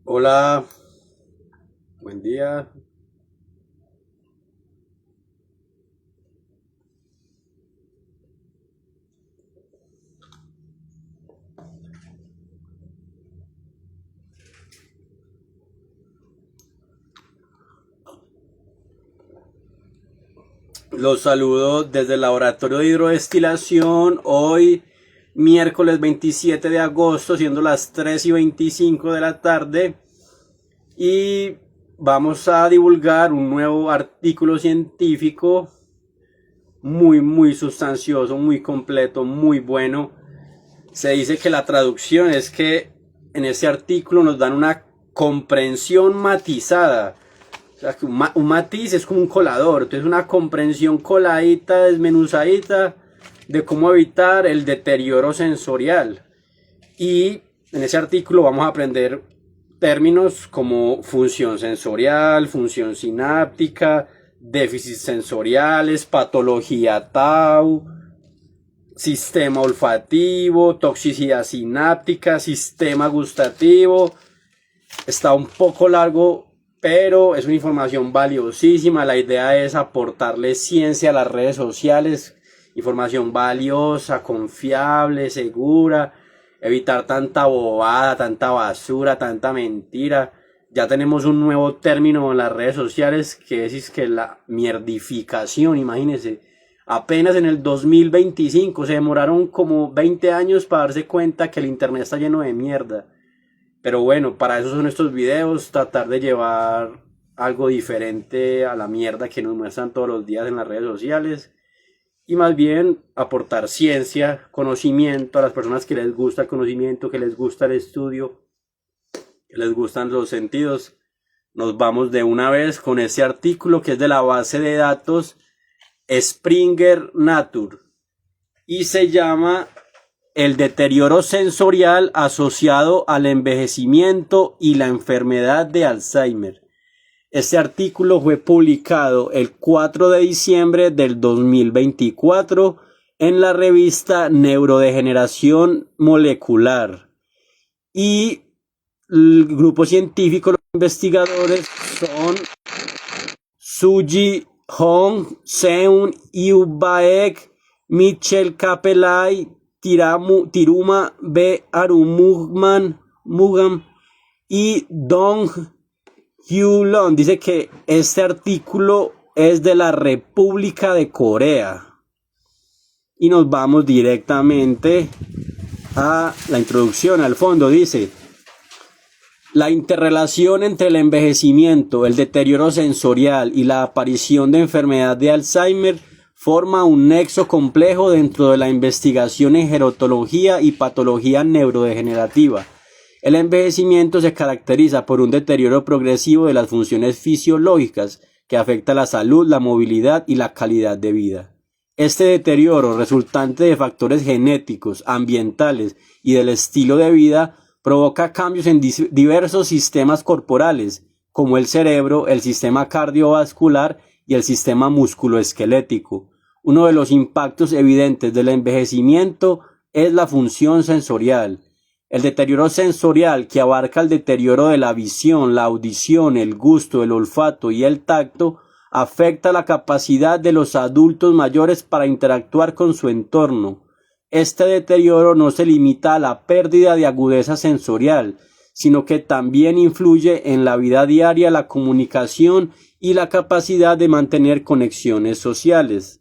Hola, buen día. Los saludo desde el laboratorio de hidrodestilación. Hoy, miércoles 27 de agosto, siendo las 3:25 de la tarde. Y vamos a divulgar un nuevo artículo científico muy sustancioso, muy completo, muy bueno. Se dice que la traducción es que en ese artículo nos dan una comprensión matizada. O sea, que un matiz es como un colador, entonces una comprensión coladita, desmenuzadita de cómo evitar el deterioro sensorial. Y en ese artículo vamos a aprender términos como función sensorial, función sináptica, déficits sensoriales, patología tau, sistema olfativo, toxicidad sináptica, sistema gustativo. Está un poco largo, pero es una información valiosísima. La idea es aportarle ciencia a las redes sociales, información valiosa, confiable, segura, evitar tanta bobada, tanta basura, tanta mentira. Ya tenemos un nuevo término en las redes sociales que es que la mierdificación, imagínense. Apenas en el 2025 se demoraron como 20 años para darse cuenta que el internet está lleno de mierda. Pero bueno, para eso son estos videos, tratar de llevar algo diferente a la mierda que nos muestran todos los días en las redes sociales y más bien aportar ciencia, conocimiento a las personas que les gusta el conocimiento, que les gusta el estudio, que les gustan los sentidos. Nos vamos de una vez con ese artículo que es de la base de datos Springer Nature y se llama el deterioro sensorial asociado al envejecimiento y la enfermedad de Alzheimer. Este artículo fue publicado el 4 de diciembre del 2024 en la revista Neurodegeneración Molecular. Y el grupo científico, los investigadores son Suji Hong, Seun Yu Baek, Michel Capelay, Tiruma B. Arumugam y Dong Hyulon. Dice que este artículo es de la República de Corea. Y nos vamos directamente a la introducción, al fondo. Dice: la interrelación entre el envejecimiento, el deterioro sensorial y la aparición de enfermedad de Alzheimer forma un nexo complejo dentro de la investigación en gerontología y patología neurodegenerativa. El envejecimiento se caracteriza por un deterioro progresivo de las funciones fisiológicas que afecta la salud, la movilidad y la calidad de vida. Este deterioro, resultante de factores genéticos, ambientales y del estilo de vida, provoca cambios en diversos sistemas corporales, como el cerebro, el sistema cardiovascular y el sistema musculoesquelético. Uno de los impactos evidentes del envejecimiento es la función sensorial. El deterioro sensorial, que abarca el deterioro de la visión, la audición, el gusto, el olfato y el tacto, afecta la capacidad de los adultos mayores para interactuar con su entorno. Este deterioro no se limita a la pérdida de agudeza sensorial, sino que también influye en la vida diaria, la comunicación y la capacidad de mantener conexiones sociales.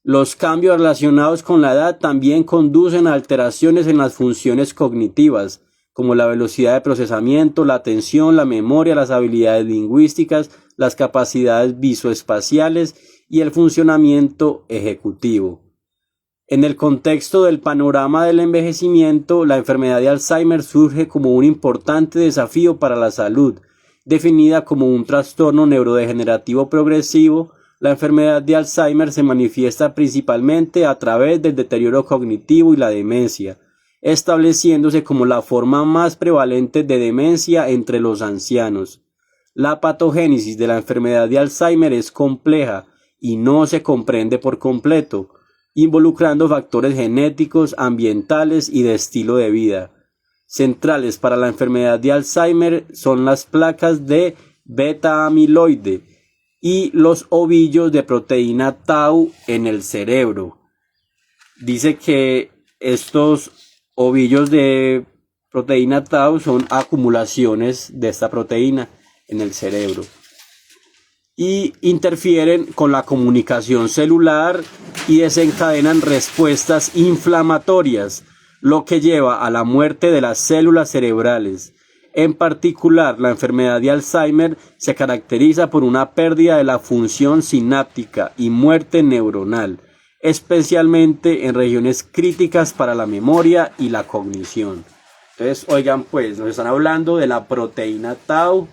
Los cambios relacionados con la edad también conducen a alteraciones en las funciones cognitivas, como la velocidad de procesamiento, la atención, la memoria, las habilidades lingüísticas, las capacidades visoespaciales y el funcionamiento ejecutivo. En el contexto del panorama del envejecimiento, la enfermedad de Alzheimer surge como un importante desafío para la salud. Definida como un trastorno neurodegenerativo progresivo, la enfermedad de Alzheimer se manifiesta principalmente a través del deterioro cognitivo y la demencia, estableciéndose como la forma más prevalente de demencia entre los ancianos. La patogénesis de la enfermedad de Alzheimer es compleja y no se comprende por completo, involucrando factores genéticos, ambientales y de estilo de vida. centrales para la enfermedad de Alzheimer son las placas de beta-amiloide y los ovillos de proteína tau en el cerebro. Dice que estos ovillos de proteína tau son acumulaciones de esta proteína en el cerebro y interfieren con la comunicación celular y desencadenan respuestas inflamatorias, lo que lleva a la muerte de las células cerebrales. En particular, la enfermedad de Alzheimer se caracteriza por una pérdida de la función sináptica y muerte neuronal, especialmente en regiones críticas para la memoria y la cognición. Entonces, oigan, pues, nos están hablando de la proteína tau,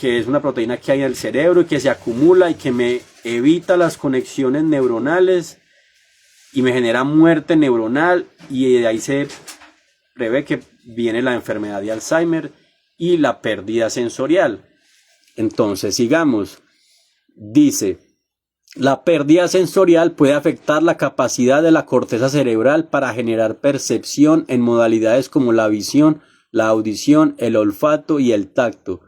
que es una proteína que hay en el cerebro y que se acumula y que me evita las conexiones neuronales y me genera muerte neuronal, y de ahí se prevé que viene la enfermedad de Alzheimer y la pérdida sensorial. Entonces, sigamos. Dice: la pérdida sensorial puede afectar la capacidad de la corteza cerebral para generar percepción en modalidades como la visión, la audición, el olfato y el tacto,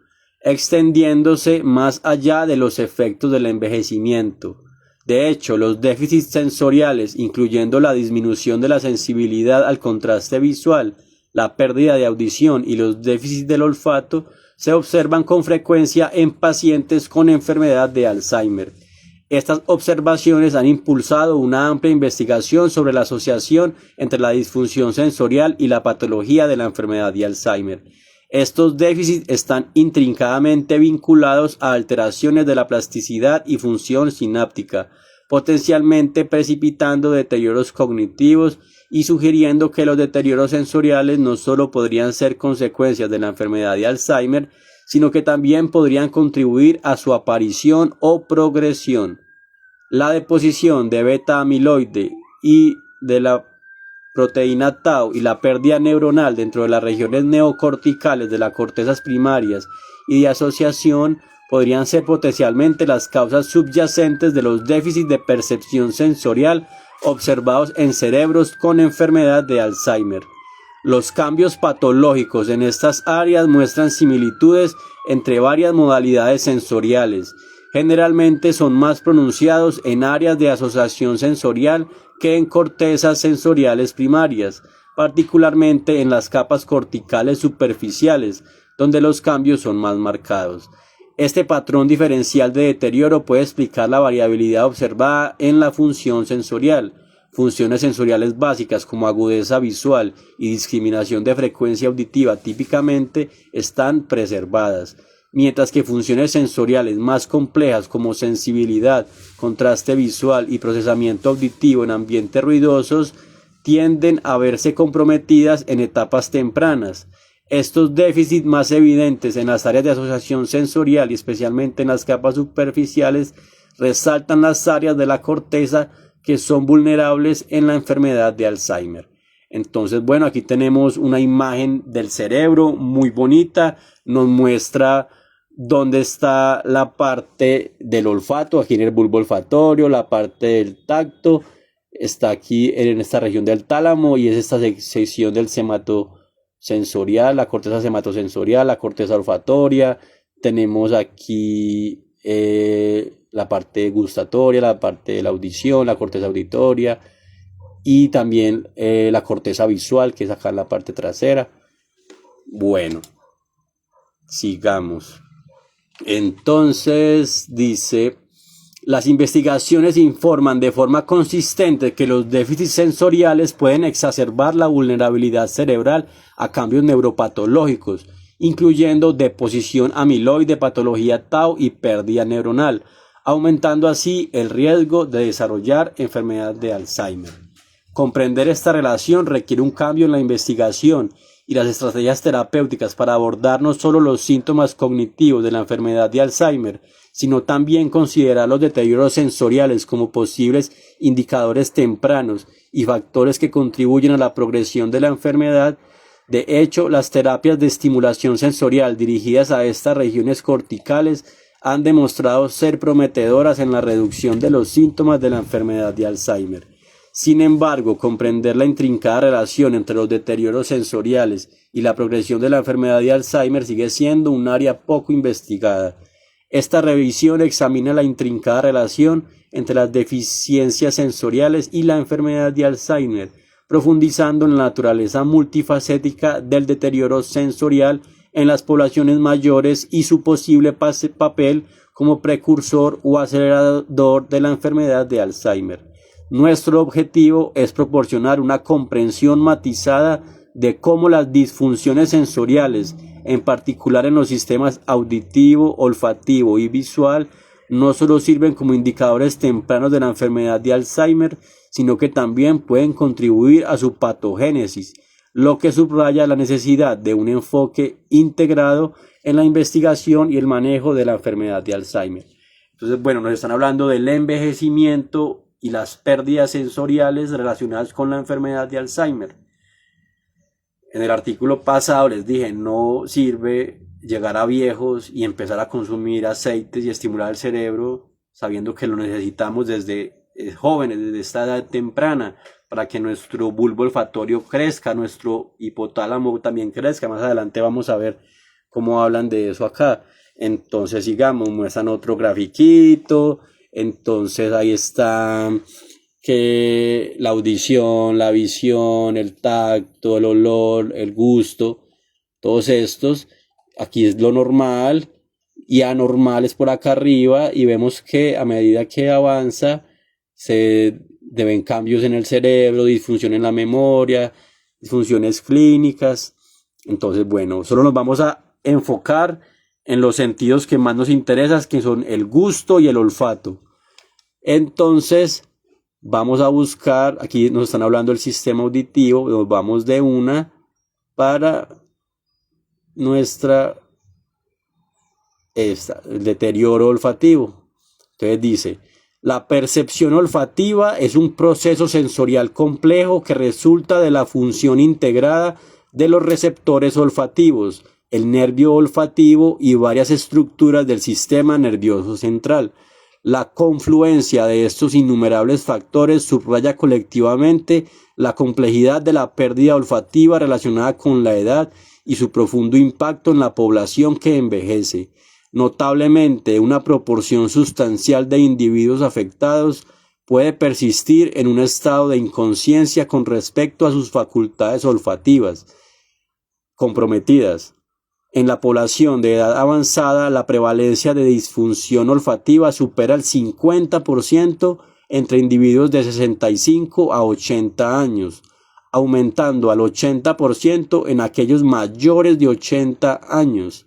extendiéndose más allá de los efectos del envejecimiento. De hecho, los déficits sensoriales, incluyendo la disminución de la sensibilidad al contraste visual, la pérdida de audición y los déficits del olfato, se observan con frecuencia en pacientes con enfermedad de Alzheimer. Estas observaciones han impulsado una amplia investigación sobre la asociación entre la disfunción sensorial y la patología de la enfermedad de Alzheimer. Estos déficits están intrincadamente vinculados a alteraciones de la plasticidad y función sináptica, potencialmente precipitando deterioros cognitivos y sugiriendo que los deterioros sensoriales no solo podrían ser consecuencias de la enfermedad de Alzheimer, sino que también podrían contribuir a su aparición o progresión. La deposición de beta-amiloide y de la proteína tau y la pérdida neuronal dentro de las regiones neocorticales de las cortezas primarias y de asociación podrían ser potencialmente las causas subyacentes de los déficits de percepción sensorial observados en cerebros con enfermedad de Alzheimer. Los cambios patológicos en estas áreas muestran similitudes entre varias modalidades sensoriales. Generalmente son más pronunciados en áreas de asociación sensorial que en cortezas sensoriales primarias, particularmente en las capas corticales superficiales, donde los cambios son más marcados. Este patrón diferencial de deterioro puede explicar la variabilidad observada en la función sensorial. Funciones sensoriales básicas como agudeza visual y discriminación de frecuencia auditiva típicamente están preservadas, mientras que funciones sensoriales más complejas como sensibilidad, contraste visual y procesamiento auditivo en ambientes ruidosos tienden a verse comprometidas en etapas tempranas. Estos déficits más evidentes en las áreas de asociación sensorial y especialmente en las capas superficiales resaltan las áreas de la corteza que son vulnerables en la enfermedad de Alzheimer. Entonces, bueno, aquí tenemos una imagen del cerebro muy bonita, nos muestra dónde está la parte del olfato, aquí en el bulbo olfatorio, la parte del tacto, está aquí en esta región del tálamo y es esta sección del sematosensorial, la corteza sematosensorial, la corteza olfatoria, tenemos aquí la parte gustatoria, la parte de la audición, la corteza auditoria y también la corteza visual, que es acá en la parte trasera. Bueno, sigamos. Entonces dice: las investigaciones informan de forma consistente que los déficits sensoriales pueden exacerbar la vulnerabilidad cerebral a cambios neuropatológicos, incluyendo deposición amiloide, patología tau y pérdida neuronal, aumentando así el riesgo de desarrollar enfermedad de Alzheimer. Comprender esta relación requiere un cambio en la investigación y las estrategias terapéuticas para abordar no solo los síntomas cognitivos de la enfermedad de Alzheimer, sino también considerar los deterioros sensoriales como posibles indicadores tempranos y factores que contribuyen a la progresión de la enfermedad. De hecho, las terapias de estimulación sensorial dirigidas a estas regiones corticales han demostrado ser prometedoras en la reducción de los síntomas de la enfermedad de Alzheimer. Sin embargo, comprender la intrincada relación entre los deterioros sensoriales y la progresión de la enfermedad de Alzheimer sigue siendo un área poco investigada. Esta revisión examina la intrincada relación entre las deficiencias sensoriales y la enfermedad de Alzheimer, profundizando en la naturaleza multifacética del deterioro sensorial en las poblaciones mayores y su posible papel como precursor o acelerador de la enfermedad de Alzheimer. Nuestro objetivo es proporcionar una comprensión matizada de cómo las disfunciones sensoriales, en particular en los sistemas auditivo, olfativo y visual, no solo sirven como indicadores tempranos de la enfermedad de Alzheimer, sino que también pueden contribuir a su patogénesis, lo que subraya la necesidad de un enfoque integrado en la investigación y el manejo de la enfermedad de Alzheimer. Entonces, bueno, nos están hablando del envejecimiento y las pérdidas sensoriales relacionadas con la enfermedad de Alzheimer. En el artículo pasado les dije, no sirve llegar a viejos y empezar a consumir aceites y estimular el cerebro sabiendo que lo necesitamos desde jóvenes, desde esta edad temprana, para que nuestro bulbo olfatorio crezca, nuestro hipotálamo también crezca. Más adelante vamos a ver cómo hablan de eso acá. Entonces, sigamos, muestran otro grafiquito. Entonces ahí está que la audición, la visión, el tacto, el olor, el gusto, todos estos, aquí es lo normal y anormal es por acá arriba, y vemos que a medida que avanza se deben cambios en el cerebro, disfunción en la memoria, disfunciones clínicas. Entonces, bueno, solo nos vamos a enfocar en los sentidos que más nos interesan, que son el gusto y el olfato. Entonces, vamos a buscar, aquí nos están hablando del sistema auditivo, nos vamos de una para el deterioro olfativo. Entonces dice, la percepción olfativa es un proceso sensorial complejo que resulta de la función integrada de los receptores olfativos, el nervio olfativo y varias estructuras del sistema nervioso central. La confluencia de estos innumerables factores subraya colectivamente la complejidad de la pérdida olfativa relacionada con la edad y su profundo impacto en la población que envejece. Notablemente, una proporción sustancial de individuos afectados puede persistir en un estado de inconsciencia con respecto a sus facultades olfativas comprometidas. En la población de edad avanzada, la prevalencia de disfunción olfativa supera el 50% entre individuos de 65 a 80 años, aumentando al 80% en aquellos mayores de 80 años.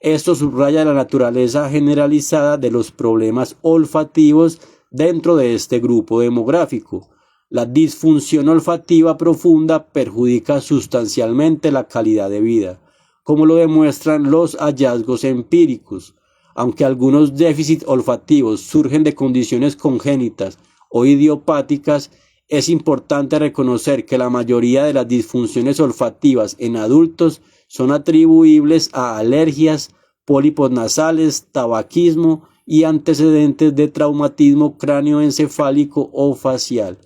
Esto subraya la naturaleza generalizada de los problemas olfativos dentro de este grupo demográfico. La disfunción olfativa profunda perjudica sustancialmente la calidad de vida, como lo demuestran los hallazgos empíricos. Aunque algunos déficits olfativos surgen de condiciones congénitas o idiopáticas, es importante reconocer que la mayoría de las disfunciones olfativas en adultos son atribuibles a alergias, pólipos nasales, tabaquismo y antecedentes de traumatismo cráneoencefálico o facial.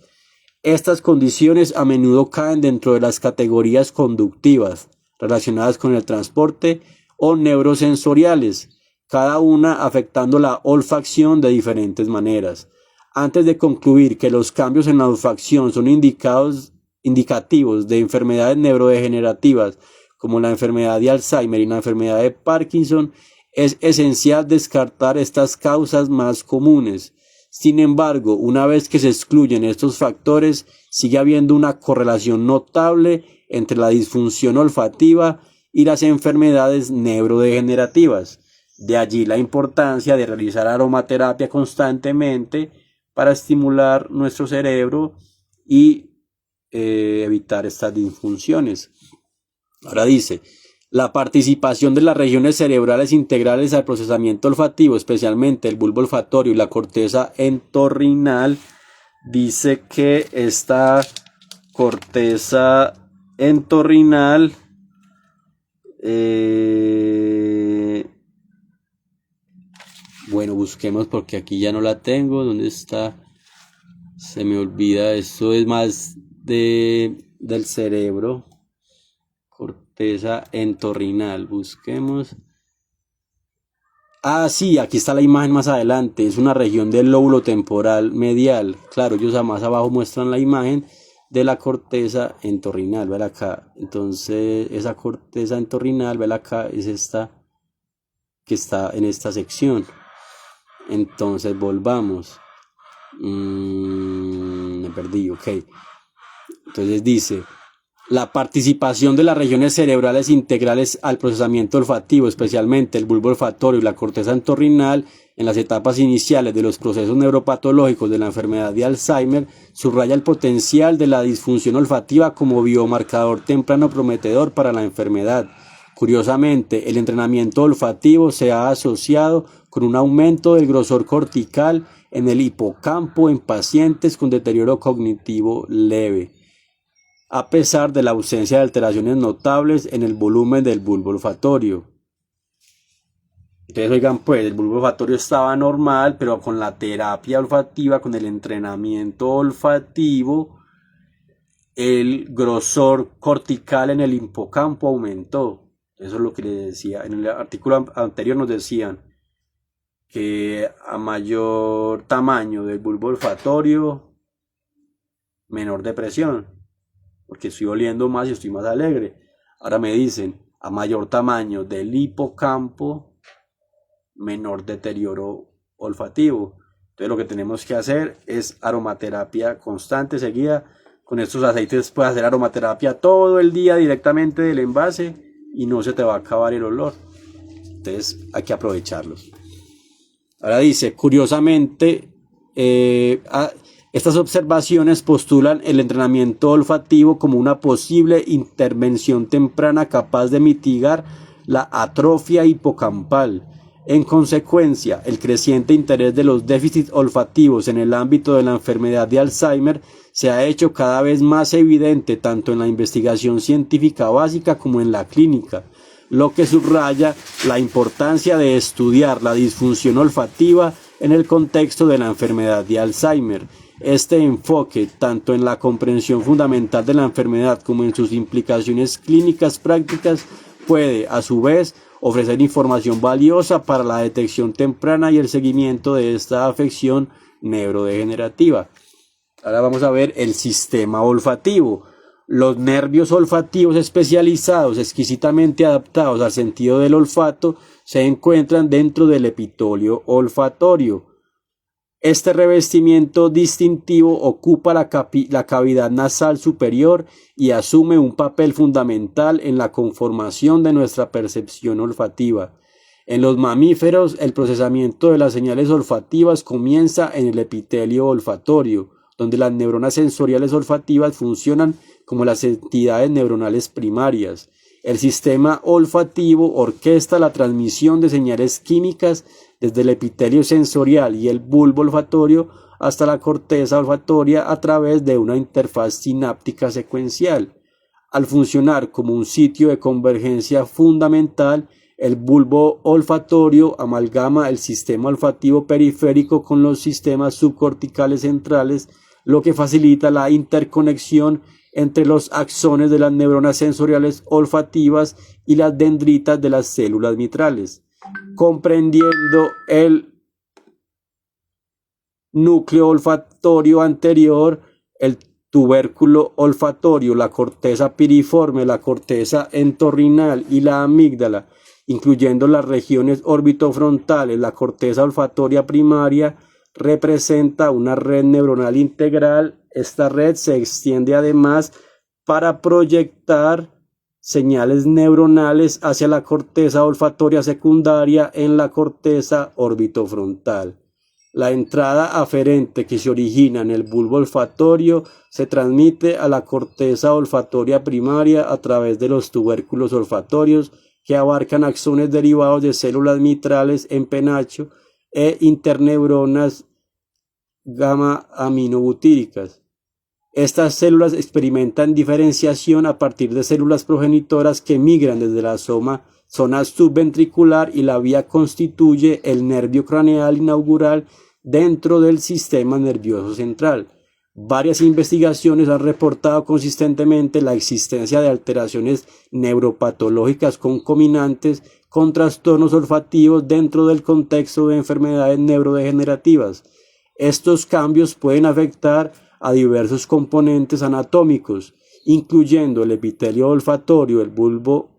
Estas condiciones a menudo caen dentro de las categorías conductivas, relacionadas con el transporte, o neurosensoriales, cada una afectando la olfacción de diferentes maneras. Antes de concluir que los cambios en la olfacción son indicativos de enfermedades neurodegenerativas como la enfermedad de Alzheimer y la enfermedad de Parkinson, es esencial descartar estas causas más comunes. Sin embargo, una vez que se excluyen estos factores, sigue habiendo una correlación notable entre la disfunción olfativa y las enfermedades neurodegenerativas. De allí la importancia de realizar aromaterapia constantemente para estimular nuestro cerebro y evitar estas disfunciones. Ahora dice, la participación de las regiones cerebrales integrales al procesamiento olfativo, especialmente el bulbo olfatorio y la corteza entorrinal, dice que esta corteza entorrinal bueno, busquemos porque aquí ya no la tengo. ¿Dónde está? Se me olvida, esto es más del cerebro. Corteza entorrinal, busquemos. Ah, sí, aquí está la imagen más adelante. Es una región del lóbulo temporal medial. Claro, ellos más abajo muestran la imagen de la corteza entorrinal. Vela acá. Entonces, esa corteza entorrinal, vela acá, es esta que está en esta sección. Entonces, volvamos. Me perdí, ok. Entonces dice: la participación de las regiones cerebrales integrales al procesamiento olfativo, especialmente el bulbo olfatorio y la corteza entorrinal, en las etapas iniciales de los procesos neuropatológicos de la enfermedad de Alzheimer, subraya el potencial de la disfunción olfativa como biomarcador temprano prometedor para la enfermedad. Curiosamente, el entrenamiento olfativo se ha asociado con un aumento del grosor cortical en el hipocampo en pacientes con deterioro cognitivo leve, a pesar de la ausencia de alteraciones notables en el volumen del bulbo olfatorio. Entonces, oigan, pues el bulbo olfatorio estaba normal, pero con la terapia olfativa, con el entrenamiento olfativo, el grosor cortical en el hipocampo aumentó. Eso es lo que les decía. En el artículo anterior nos decían que a mayor tamaño del bulbo olfatorio, menor depresión, porque estoy oliendo más y estoy más alegre. Ahora me dicen, a mayor tamaño del hipocampo, menor deterioro olfativo. Entonces lo que tenemos que hacer es aromaterapia constante, seguida. Con estos aceites puedes hacer aromaterapia todo el día directamente del envase y no se te va a acabar el olor. Entonces hay que aprovecharlos. Ahora dice, curiosamente, estas observaciones postulan el entrenamiento olfativo como una posible intervención temprana capaz de mitigar la atrofia hipocampal. En consecuencia, el creciente interés de los déficits olfativos en el ámbito de la enfermedad de Alzheimer se ha hecho cada vez más evidente tanto en la investigación científica básica como en la clínica, lo que subraya la importancia de estudiar la disfunción olfativa en el contexto de la enfermedad de Alzheimer. Este enfoque, tanto en la comprensión fundamental de la enfermedad como en sus implicaciones clínicas prácticas, puede, a su vez, ofrecer información valiosa para la detección temprana y el seguimiento de esta afección neurodegenerativa. Ahora vamos a ver el sistema olfativo. Los nervios olfativos especializados, exquisitamente adaptados al sentido del olfato, se encuentran dentro del epitelio olfatorio. Este revestimiento distintivo ocupa la cavidad nasal superior y asume un papel fundamental en la conformación de nuestra percepción olfativa. En los mamíferos, el procesamiento de las señales olfativas comienza en el epitelio olfatorio, donde las neuronas sensoriales olfativas funcionan como las entidades neuronales primarias. El sistema olfativo orquesta la transmisión de señales químicas desde el epitelio sensorial y el bulbo olfatorio hasta la corteza olfatoria a través de una interfaz sináptica secuencial. Al funcionar como un sitio de convergencia fundamental, el bulbo olfatorio amalgama el sistema olfativo periférico con los sistemas subcorticales centrales, lo que facilita la interconexión entre los axones de las neuronas sensoriales olfativas y las dendritas de las células mitrales. Comprendiendo el núcleo olfatorio anterior, el tubérculo olfatorio, la corteza piriforme, la corteza entorrinal y la amígdala, incluyendo las regiones orbitofrontales, la corteza olfatoria primaria, representa una red neuronal integral. Esta red se extiende además para proyectar señales neuronales hacia la corteza olfatoria secundaria en la corteza orbitofrontal. La entrada aferente que se origina en el bulbo olfatorio se transmite a la corteza olfatoria primaria a través de los tubérculos olfatorios que abarcan axones derivados de células mitrales en penacho e interneuronas gamma-aminobutíricas. Estas células experimentan diferenciación a partir de células progenitoras que migran desde la zona subventricular y la vía constituye el nervio craneal inaugural dentro del sistema nervioso central. Varias investigaciones han reportado consistentemente la existencia de alteraciones neuropatológicas concomitantes con trastornos olfativos dentro del contexto de enfermedades neurodegenerativas. Estos cambios pueden afectar a diversos componentes anatómicos, incluyendo el epitelio olfatorio, el bulbo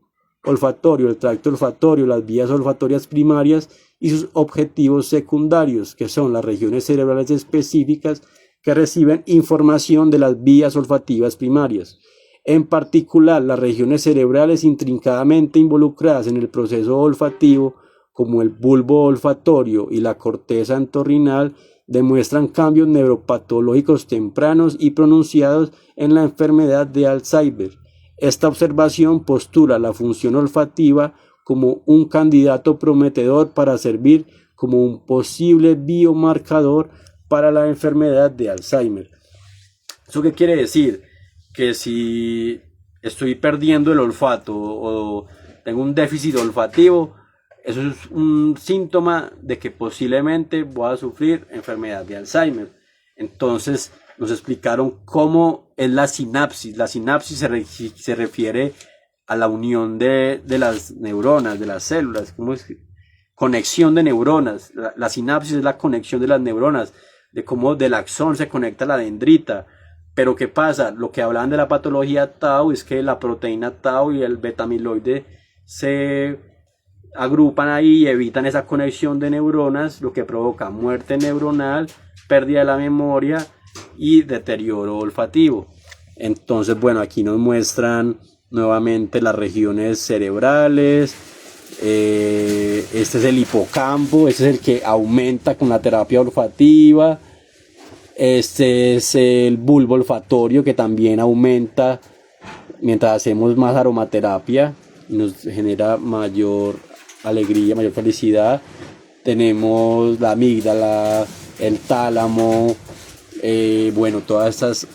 olfatorio, el tracto olfatorio, las vías olfatorias primarias y sus objetivos secundarios, que son las regiones cerebrales específicas que reciben información de las vías olfativas primarias. En particular, las regiones cerebrales intrincadamente involucradas en el proceso olfativo, como el bulbo olfatorio y la corteza entorrinal, demuestran cambios neuropatológicos tempranos y pronunciados en la enfermedad de Alzheimer. Esta observación postula la función olfativa como un candidato prometedor para servir como un posible biomarcador para la enfermedad de Alzheimer. ¿Eso qué quiere decir? Que si estoy perdiendo el olfato o tengo un déficit olfativo, eso es un síntoma de que posiblemente voy a sufrir enfermedad de Alzheimer. Entonces nos explicaron cómo es la sinapsis. La sinapsis se refiere a la unión de las neuronas, de las células. ¿Cómo es? Conexión de neuronas. La sinapsis es la conexión de las neuronas, de cómo del axón se conecta la dendrita. Pero ¿qué pasa? Lo que hablaban de la patología tau es que la proteína tau y el beta-amiloide se agrupan ahí y evitan esa conexión de neuronas, lo que provoca muerte neuronal, pérdida de la memoria y deterioro olfativo. Entonces, bueno, aquí nos muestran nuevamente las regiones cerebrales. Este es el hipocampo, este es el que aumenta con la terapia olfativa. Este es el bulbo olfatorio, que también aumenta mientras hacemos más aromaterapia y nos genera mayor alegría, mayor felicidad. Tenemos la amígdala, el tálamo, bueno, todas estas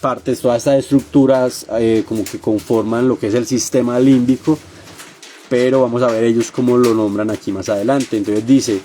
partes, todas estas estructuras como que conforman lo que es el sistema límbico, pero vamos a ver ellos cómo lo nombran aquí más adelante. Entonces dice: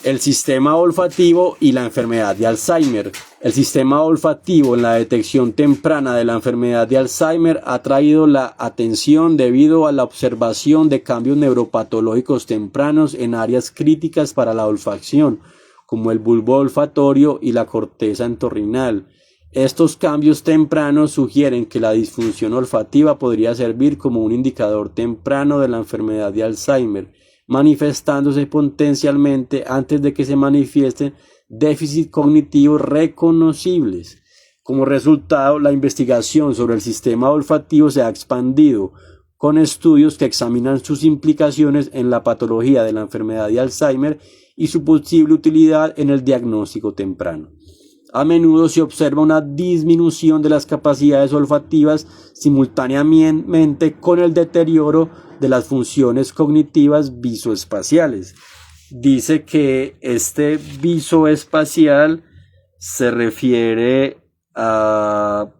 el sistema olfativo y la enfermedad de Alzheimer. El sistema olfativo en la detección temprana de la enfermedad de Alzheimer ha traído la atención debido a la observación de cambios neuropatológicos tempranos en áreas críticas para la olfacción, como el bulbo olfatorio y la corteza entorrinal. Estos cambios tempranos sugieren que la disfunción olfativa podría servir como un indicador temprano de la enfermedad de Alzheimer, manifestándose potencialmente antes de que se manifiesten déficits cognitivos reconocibles. Como resultado, la investigación sobre el sistema olfativo se ha expandido, con estudios que examinan sus implicaciones en la patología de la enfermedad de Alzheimer y su posible utilidad en el diagnóstico temprano. A menudo se observa una disminución de las capacidades olfativas simultáneamente con el deterioro de las funciones cognitivas visoespaciales. Dice que este visoespacial se refiere a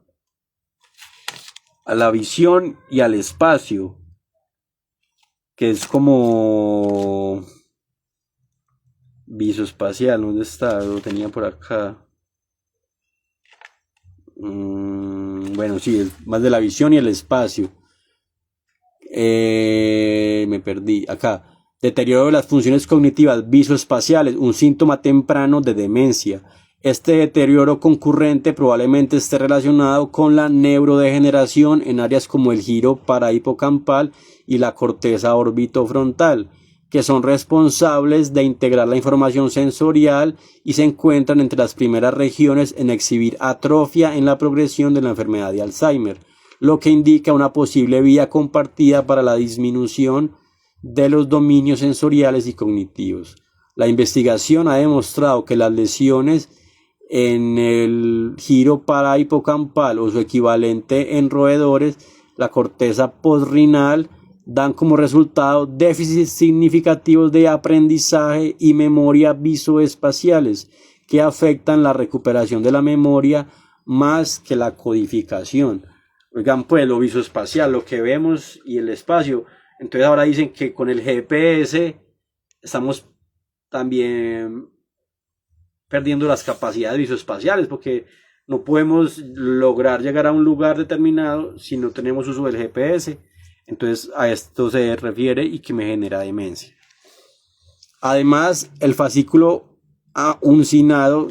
la visión y al espacio, que es como visoespacial. ¿Dónde está? Lo tenía por acá. Bueno, sí, es más de la visión y el espacio. Me perdí. Acá. Deterioro de las funciones cognitivas visoespaciales, un síntoma temprano de demencia. Este deterioro concurrente probablemente esté relacionado con la neurodegeneración en áreas como el giro parahipocampal y la corteza orbitofrontal, que son responsables de integrar la información sensorial y se encuentran entre las primeras regiones en exhibir atrofia en la progresión de la enfermedad de Alzheimer, lo que indica una posible vía compartida para la disminución de los dominios sensoriales y cognitivos. La investigación ha demostrado que las lesiones en el giro parahipocampal o su equivalente en roedores, la corteza postrenal, dan como resultado déficits significativos de aprendizaje y memoria visoespaciales que afectan la recuperación de la memoria más que la codificación. Oigan, pues lo visoespacial, lo que vemos, y el espacio. Entonces ahora dicen que con el GPS estamos también perdiendo las capacidades visoespaciales, porque no podemos lograr llegar a un lugar determinado si no tenemos uso del GPS. Entonces a esto se refiere y que me genera demencia. Además, el fascículo uncinado,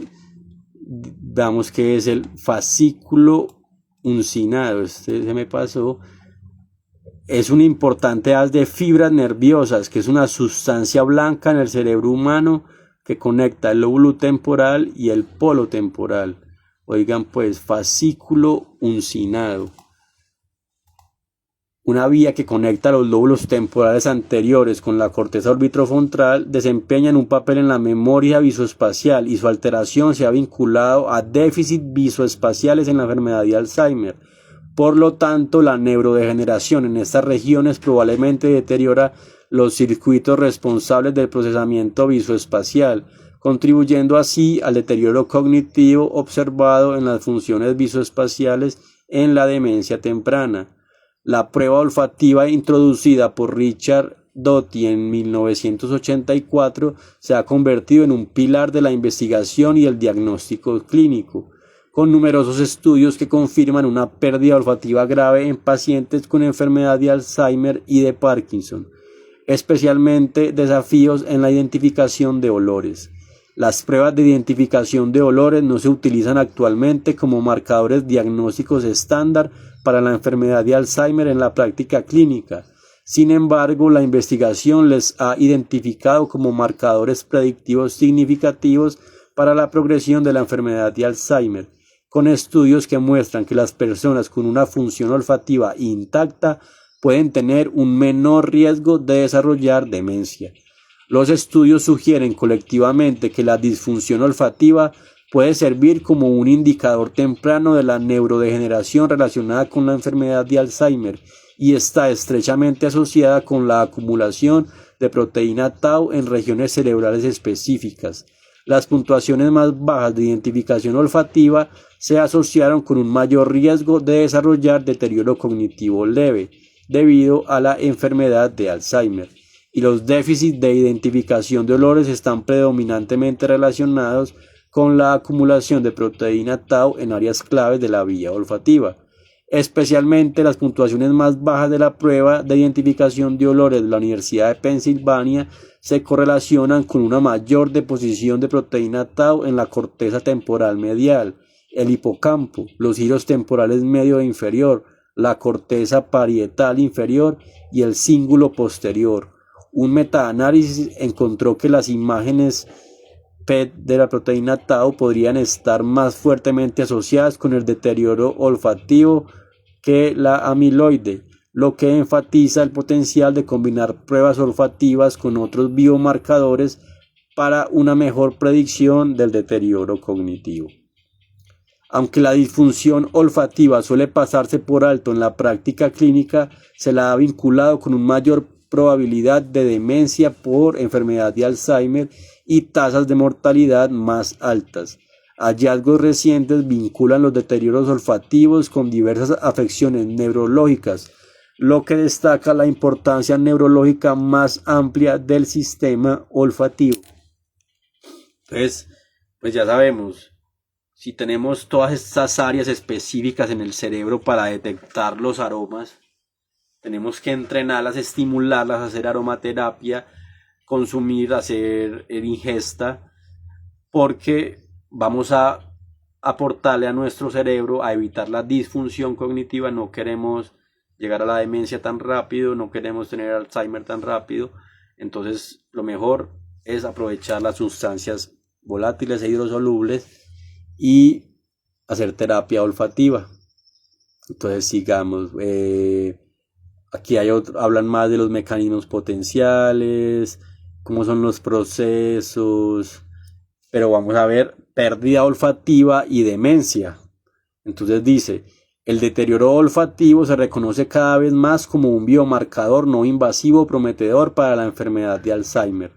veamos qué es el fascículo uncinado, este se me pasó. Es un importante haz de fibras nerviosas, que es una sustancia blanca en el cerebro humano que conecta el lóbulo temporal y el polo temporal. Oigan pues, fascículo uncinado. Una vía que conecta los lóbulos temporales anteriores con la corteza orbitofrontal desempeñan un papel en la memoria visoespacial y su alteración se ha vinculado a déficits visoespaciales en la enfermedad de Alzheimer. Por lo tanto, la neurodegeneración en estas regiones probablemente deteriora los circuitos responsables del procesamiento visoespacial, contribuyendo así al deterioro cognitivo observado en las funciones visoespaciales en la demencia temprana. La prueba olfativa introducida por Richard Doty en 1984 se ha convertido en un pilar de la investigación y el diagnóstico clínico, con numerosos estudios que confirman una pérdida olfativa grave en pacientes con enfermedad de Alzheimer y de Parkinson, especialmente desafíos en la identificación de olores. Las pruebas de identificación de olores no se utilizan actualmente como marcadores diagnósticos estándar para la enfermedad de Alzheimer en la práctica clínica. Sin embargo, la investigación les ha identificado como marcadores predictivos significativos para la progresión de la enfermedad de Alzheimer, con estudios que muestran que las personas con una función olfativa intacta pueden tener un menor riesgo de desarrollar demencia. Los estudios sugieren colectivamente que la disfunción olfativa puede servir como un indicador temprano de la neurodegeneración relacionada con la enfermedad de Alzheimer y está estrechamente asociada con la acumulación de proteína tau en regiones cerebrales específicas. Las puntuaciones más bajas de identificación olfativa se asociaron con un mayor riesgo de desarrollar deterioro cognitivo leve debido a la enfermedad de Alzheimer, y los déficits de identificación de olores están predominantemente relacionados con la acumulación de proteína tau en áreas claves de la vía olfativa. Especialmente las puntuaciones más bajas de la prueba de identificación de olores de la Universidad de Pensilvania se correlacionan con una mayor deposición de proteína tau en la corteza temporal medial, el hipocampo, los giros temporales medio e inferior, la corteza parietal inferior y el cíngulo posterior. Un metaanálisis encontró que las imágenes PET de la proteína tau podrían estar más fuertemente asociadas con el deterioro olfativo que la amiloide, lo que enfatiza el potencial de combinar pruebas olfativas con otros biomarcadores para una mejor predicción del deterioro cognitivo. Aunque la disfunción olfativa suele pasarse por alto en la práctica clínica, se la ha vinculado con una mayor probabilidad de demencia por enfermedad de Alzheimer y tasas de mortalidad más altas. Hallazgos recientes vinculan los deterioros olfativos con diversas afecciones neurológicas, lo que destaca la importancia neurológica más amplia del sistema olfativo. Entonces, pues ya sabemos, si tenemos todas estas áreas específicas en el cerebro para detectar los aromas, tenemos que entrenarlas, estimularlas, hacer aromaterapia, consumir, hacer ingesta, porque vamos a aportarle a nuestro cerebro a evitar la disfunción cognitiva. No queremos llegar a la demencia tan rápido, no queremos tener Alzheimer tan rápido. Entonces lo mejor es aprovechar las sustancias volátiles e hidrosolubles y hacer terapia olfativa. Entonces sigamos, aquí hablan más de los mecanismos potenciales, cómo son los procesos, pero vamos a ver pérdida olfativa y demencia. Entonces dice, el deterioro olfativo se reconoce cada vez más como un biomarcador no invasivo prometedor para la enfermedad de Alzheimer,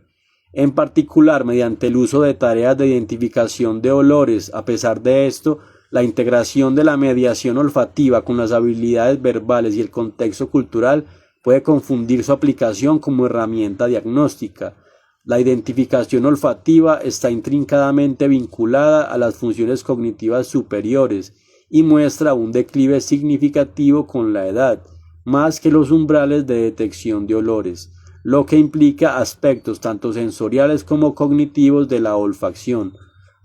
en particular mediante el uso de tareas de identificación de olores. A pesar de esto, la integración de la mediación olfativa con las habilidades verbales y el contexto cultural puede confundir su aplicación como herramienta diagnóstica. La identificación olfativa está intrincadamente vinculada a las funciones cognitivas superiores y muestra un declive significativo con la edad, más que los umbrales de detección de olores, lo que implica aspectos tanto sensoriales como cognitivos de la olfacción.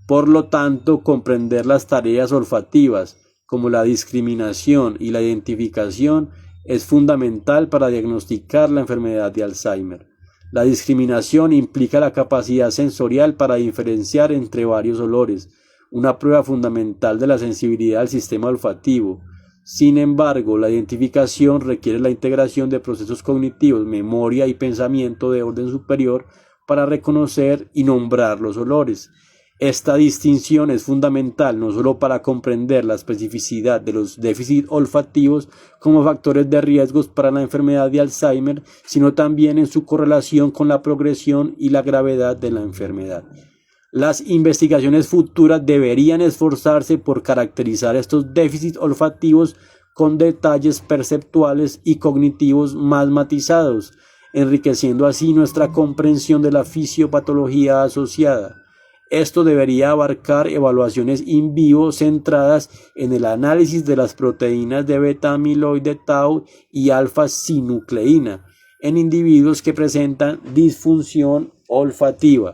Por lo tanto, comprender las tareas olfativas, como la discriminación y la identificación, es fundamental para diagnosticar la enfermedad de Alzheimer. La discriminación implica la capacidad sensorial para diferenciar entre varios olores, una prueba fundamental de la sensibilidad del sistema olfativo. Sin embargo, la identificación requiere la integración de procesos cognitivos, memoria y pensamiento de orden superior para reconocer y nombrar los olores. Esta distinción es fundamental no solo para comprender la especificidad de los déficits olfativos como factores de riesgos para la enfermedad de Alzheimer, sino también en su correlación con la progresión y la gravedad de la enfermedad. Las investigaciones futuras deberían esforzarse por caracterizar estos déficits olfativos con detalles perceptuales y cognitivos más matizados, enriqueciendo así nuestra comprensión de la fisiopatología asociada. Esto debería abarcar evaluaciones in vivo centradas en el análisis de las proteínas de beta-amiloide tau y alfa-sinucleína en individuos que presentan disfunción olfativa.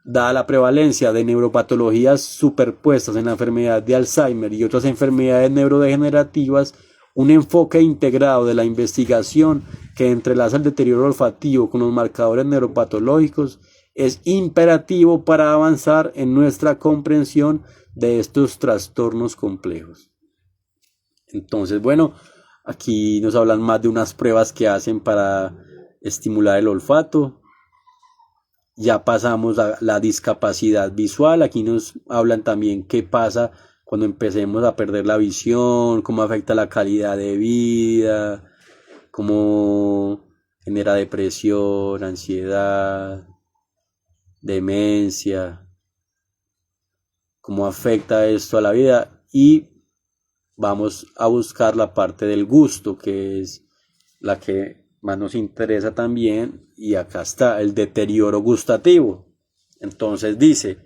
Dada la prevalencia de neuropatologías superpuestas en la enfermedad de Alzheimer y otras enfermedades neurodegenerativas, un enfoque integrado de la investigación que entrelaza el deterioro olfativo con los marcadores neuropatológicos es imperativo para avanzar en nuestra comprensión de estos trastornos complejos. Entonces, bueno, aquí nos hablan más de unas pruebas que hacen para estimular el olfato. Ya pasamos a la discapacidad visual. Aquí nos hablan también qué pasa cuando empecemos a perder la visión, cómo afecta la calidad de vida, cómo genera depresión, ansiedad, demencia, cómo afecta esto a la vida. Y vamos a buscar la parte del gusto, que es la que más nos interesa también, y acá está el deterioro gustativo. Entonces dice,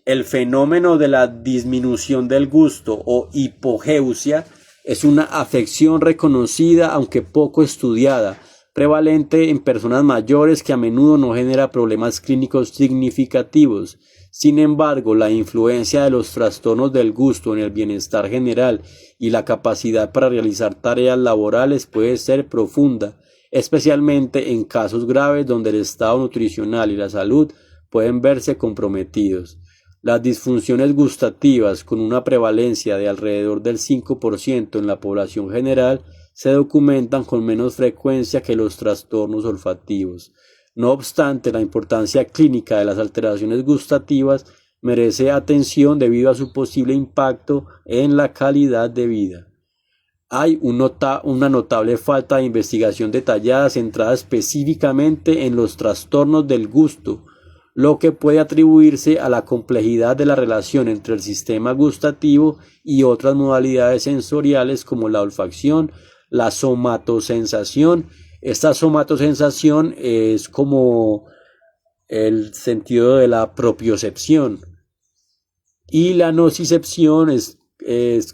el fenómeno de la disminución del gusto o hipogeusia es una afección reconocida aunque poco estudiada, prevalente en personas mayores que a menudo no genera problemas clínicos significativos. Sin embargo, la influencia de los trastornos del gusto en el bienestar general y la capacidad para realizar tareas laborales puede ser profunda, especialmente en casos graves donde el estado nutricional y la salud pueden verse comprometidos. Las disfunciones gustativas, con una prevalencia de alrededor del 5% en la población general, se documentan con menos frecuencia que los trastornos olfativos. No obstante, la importancia clínica de las alteraciones gustativas merece atención debido a su posible impacto en la calidad de vida. Hay una notable falta de investigación detallada centrada específicamente en los trastornos del gusto, lo que puede atribuirse a la complejidad de la relación entre el sistema gustativo y otras modalidades sensoriales como la olfacción, la somatosensación. Esta somatosensación es como el sentido de la propiocepción, y la nocicepción es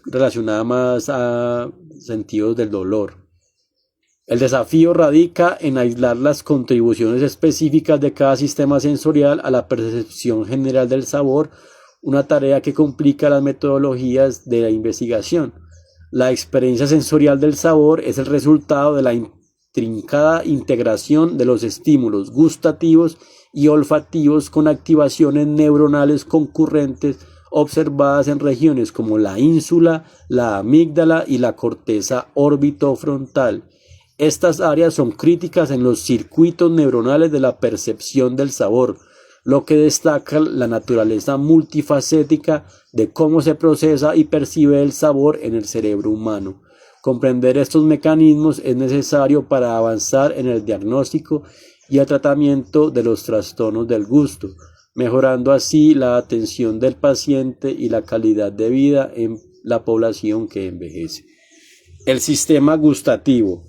relacionada más a sentidos del dolor. El desafío radica en aislar las contribuciones específicas de cada sistema sensorial a la percepción general del sabor, una tarea que complica las metodologías de la investigación. La experiencia sensorial del sabor es el resultado de la intrincada integración de los estímulos gustativos y olfativos con activaciones neuronales concurrentes observadas en regiones como la ínsula, la amígdala y la corteza orbitofrontal. Estas áreas son críticas en los circuitos neuronales de la percepción del sabor, lo que destaca la naturaleza multifacética de cómo se procesa y percibe el sabor en el cerebro humano. Comprender estos mecanismos es necesario para avanzar en el diagnóstico y el tratamiento de los trastornos del gusto, mejorando así la atención del paciente y la calidad de vida en la población que envejece. El sistema gustativo.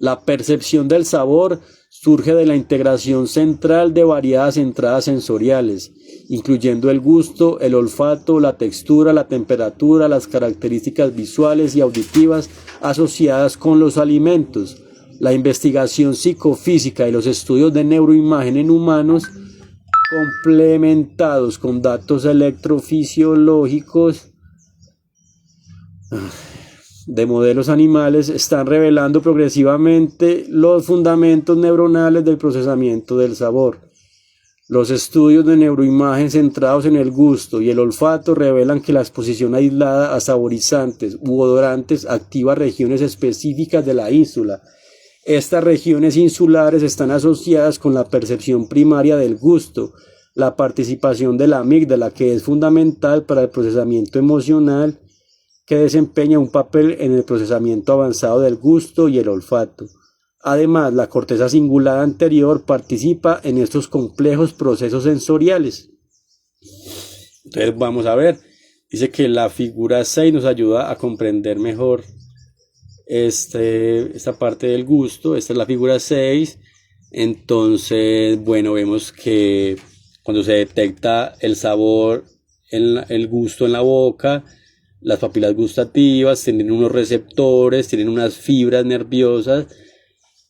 La percepción del sabor surge de la integración central de variadas entradas sensoriales, incluyendo el gusto, el olfato, la textura, la temperatura, las características visuales y auditivas asociadas con los alimentos. La investigación psicofísica y los estudios de neuroimagen en humanos, complementados con datos electrofisiológicos de modelos animales, están revelando progresivamente los fundamentos neuronales del procesamiento del sabor. Los estudios de neuroimagen centrados en el gusto y el olfato revelan que la exposición aislada a saborizantes u odorantes activa regiones específicas de la ínsula. Estas regiones insulares están asociadas con la percepción primaria del gusto, la participación de la amígdala, que es fundamental para el procesamiento emocional, que desempeña un papel en el procesamiento avanzado del gusto y el olfato. Además, la corteza cingulada anterior participa en estos complejos procesos sensoriales. Entonces vamos a ver, dice que la figura 6 nos ayuda a comprender mejor esta parte del gusto. Esta es la figura 6. Entonces, bueno, vemos que cuando se detecta el sabor, el gusto en la boca, las papilas gustativas tienen unos receptores, tienen unas fibras nerviosas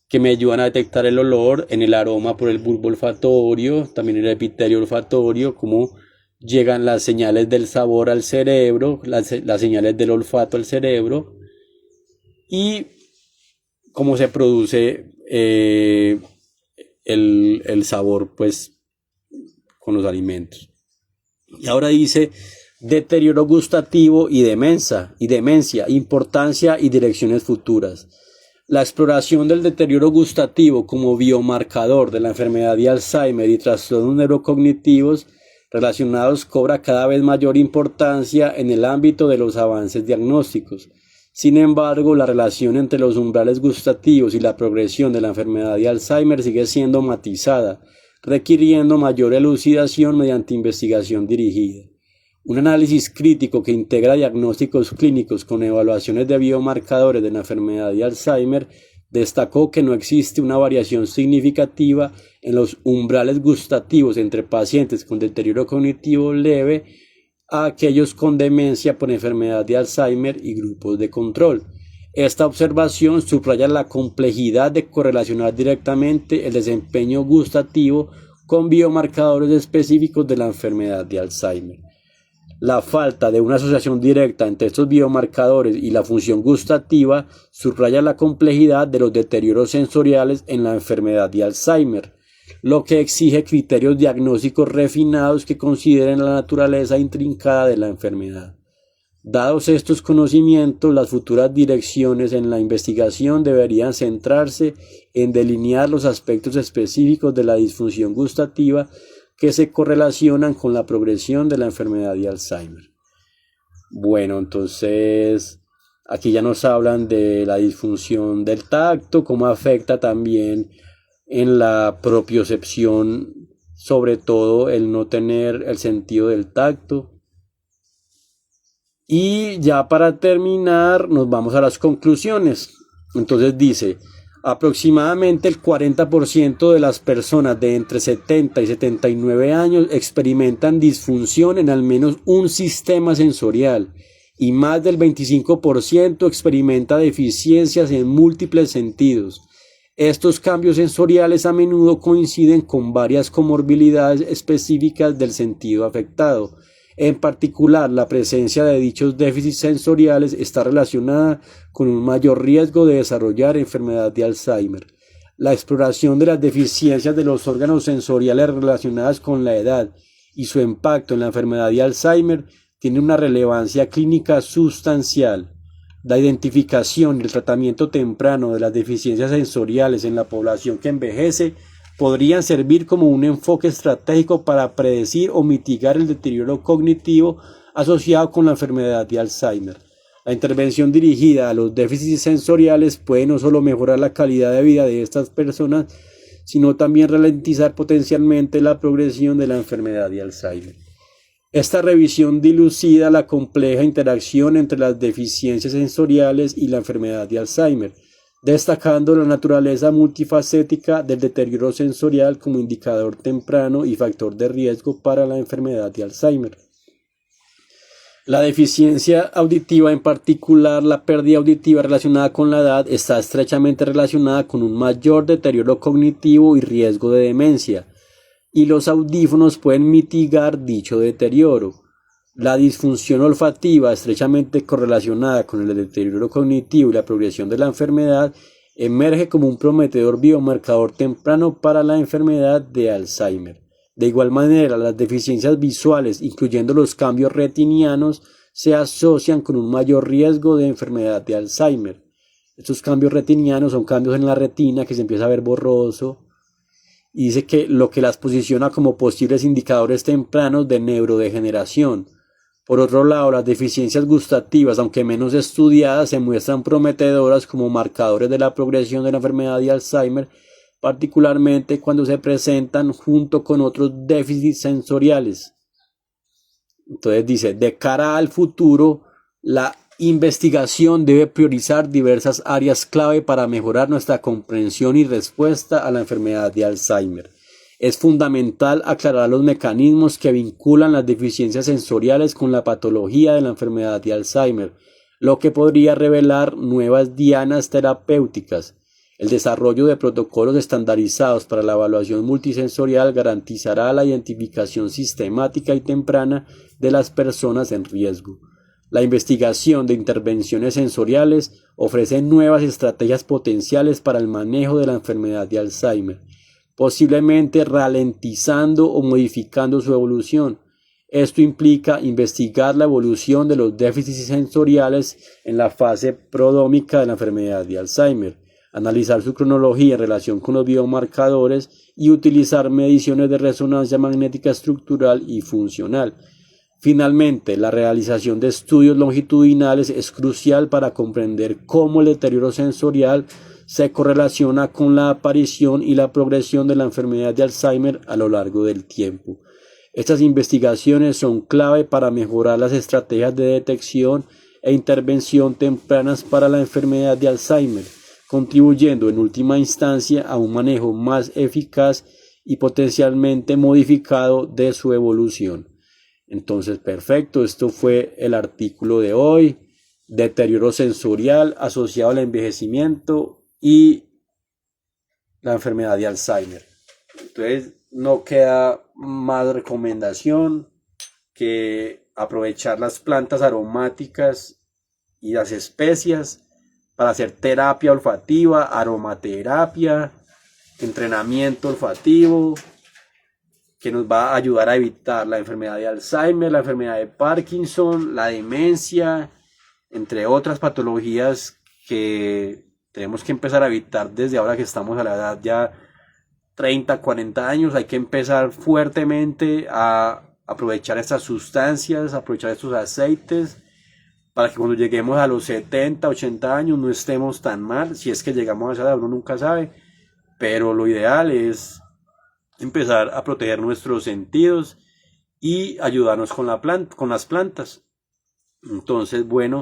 que me ayudan a detectar el olor, en el aroma por el bulbo olfatorio, también el epitelio olfatorio, cómo llegan las señales del sabor al cerebro, las señales del olfato al cerebro, y cómo se produce el sabor, pues, con los alimentos. Y ahora dice: deterioro gustativo y demencia, importancia y direcciones futuras. La exploración del deterioro gustativo como biomarcador de la enfermedad de Alzheimer y trastornos neurocognitivos relacionados cobra cada vez mayor importancia en el ámbito de los avances diagnósticos. Sin embargo, la relación entre los umbrales gustativos y la progresión de la enfermedad de Alzheimer sigue siendo matizada, requiriendo mayor elucidación mediante investigación dirigida. Un análisis crítico que integra diagnósticos clínicos con evaluaciones de biomarcadores de la enfermedad de Alzheimer destacó que no existe una variación significativa en los umbrales gustativos entre pacientes con deterioro cognitivo leve a aquellos con demencia por enfermedad de Alzheimer y grupos de control. Esta observación subraya la complejidad de correlacionar directamente el desempeño gustativo con biomarcadores específicos de la enfermedad de Alzheimer. La falta de una asociación directa entre estos biomarcadores y la función gustativa subraya la complejidad de los deterioros sensoriales en la enfermedad de Alzheimer, lo que exige criterios diagnósticos refinados que consideren la naturaleza intrincada de la enfermedad. Dados estos conocimientos, las futuras direcciones en la investigación deberían centrarse en delinear los aspectos específicos de la disfunción gustativa que se correlacionan con la progresión de la enfermedad de Alzheimer. Bueno, entonces aquí ya nos hablan de la disfunción del tacto, cómo afecta también en la propiocepción, sobre todo el no tener el sentido del tacto. Y ya para terminar nos vamos a las conclusiones. Entonces dice: aproximadamente el 40% de las personas de entre 70 y 79 años experimentan disfunción en al menos un sistema sensorial y más del 25% experimenta deficiencias en múltiples sentidos. Estos cambios sensoriales a menudo coinciden con varias comorbilidades específicas del sentido afectado. En particular, la presencia de dichos déficits sensoriales está relacionada con un mayor riesgo de desarrollar enfermedad de Alzheimer. La exploración de las deficiencias de los órganos sensoriales relacionadas con la edad y su impacto en la enfermedad de Alzheimer tiene una relevancia clínica sustancial. La identificación y el tratamiento temprano de las deficiencias sensoriales en la población que envejece podrían servir como un enfoque estratégico para predecir o mitigar el deterioro cognitivo asociado con la enfermedad de Alzheimer. La intervención dirigida a los déficits sensoriales puede no solo mejorar la calidad de vida de estas personas, sino también ralentizar potencialmente la progresión de la enfermedad de Alzheimer. Esta revisión dilucida la compleja interacción entre las deficiencias sensoriales y la enfermedad de Alzheimer. destacando la naturaleza multifacética del deterioro sensorial como indicador temprano y factor de riesgo para la enfermedad de Alzheimer. La deficiencia auditiva, en particular la pérdida auditiva relacionada con la edad, está estrechamente relacionada con un mayor deterioro cognitivo y riesgo de demencia, y los audífonos pueden mitigar dicho deterioro. La disfunción olfativa, estrechamente correlacionada con el deterioro cognitivo y la progresión de la enfermedad, emerge como un prometedor biomarcador temprano para la enfermedad de Alzheimer. De igual manera, las deficiencias visuales, incluyendo los cambios retinianos, se asocian con un mayor riesgo de enfermedad de Alzheimer. Estos cambios retinianos son cambios en la retina que se empieza a ver borroso, y dice que lo que las posiciona como posibles indicadores tempranos de neurodegeneración. Por otro lado, las deficiencias gustativas, aunque menos estudiadas, se muestran prometedoras como marcadores de la progresión de la enfermedad de Alzheimer, particularmente cuando se presentan junto con otros déficits sensoriales. Entonces dice, de cara al futuro, la investigación debe priorizar diversas áreas clave para mejorar nuestra comprensión y respuesta a la enfermedad de Alzheimer. Es fundamental aclarar los mecanismos que vinculan las deficiencias sensoriales con la patología de la enfermedad de Alzheimer, lo que podría revelar nuevas dianas terapéuticas. El desarrollo de protocolos estandarizados para la evaluación multisensorial garantizará la identificación sistemática y temprana de las personas en riesgo. La investigación de intervenciones sensoriales ofrece nuevas estrategias potenciales para el manejo de la enfermedad de Alzheimer, posiblemente ralentizando o modificando su evolución. Esto implica investigar la evolución de los déficits sensoriales en la fase prodrómica de la enfermedad de Alzheimer, analizar su cronología en relación con los biomarcadores y utilizar mediciones de resonancia magnética estructural y funcional. Finalmente, la realización de estudios longitudinales es crucial para comprender cómo el deterioro sensorial se correlaciona con la aparición y la progresión de la enfermedad de Alzheimer a lo largo del tiempo. Estas investigaciones son clave para mejorar las estrategias de detección e intervención tempranas para la enfermedad de Alzheimer, contribuyendo en última instancia a un manejo más eficaz y potencialmente modificado de su evolución. Entonces, perfecto, esto fue el artículo de hoy, deterioro sensorial asociado al envejecimiento y la enfermedad de Alzheimer. Entonces, no queda más recomendación que aprovechar las plantas aromáticas y las especias para hacer terapia olfativa, aromaterapia, entrenamiento olfativo, que nos va a ayudar a evitar la enfermedad de Alzheimer, la enfermedad de Parkinson, la demencia, entre otras patologías que tenemos que empezar a evitar desde ahora que estamos a la edad ya 30, 40 años. Hay que empezar fuertemente a aprovechar estas sustancias, aprovechar estos aceites, para que cuando lleguemos a los 70, 80 años no estemos tan mal. Si es que llegamos a esa edad, uno nunca sabe, pero lo ideal es empezar a proteger nuestros sentidos y ayudarnos con las plantas. Entonces, bueno,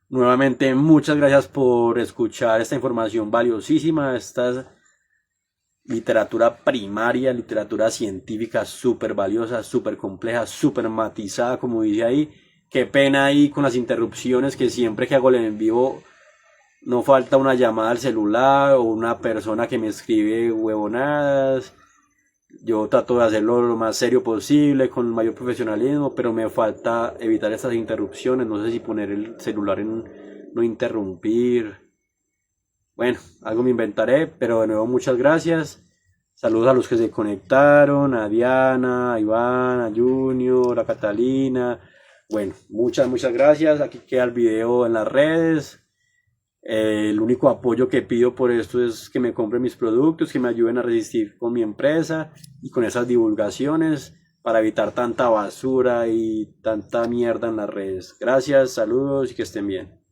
nuevamente muchas gracias por escuchar esta información valiosísima, esta literatura primaria, literatura científica súper valiosa, súper compleja, súper matizada, como dice ahí. Qué pena ahí con las interrupciones, que siempre que hago el en vivo no falta una llamada al celular o una persona que me escribe huevonadas. Yo trato de hacerlo lo más serio posible, con el mayor profesionalismo, pero me falta evitar estas interrupciones. No sé si poner el celular en no interrumpir. Bueno, algo me inventaré, pero de nuevo muchas gracias. Saludos a los que se conectaron, a Diana, a Iván, a Junior, a Catalina. Bueno, muchas gracias. Aquí queda el video en las redes. El único apoyo que pido por esto es que me compren mis productos, que me ayuden a resistir con mi empresa y con esas divulgaciones para evitar tanta basura y tanta mierda en las redes. Gracias, saludos y que estén bien.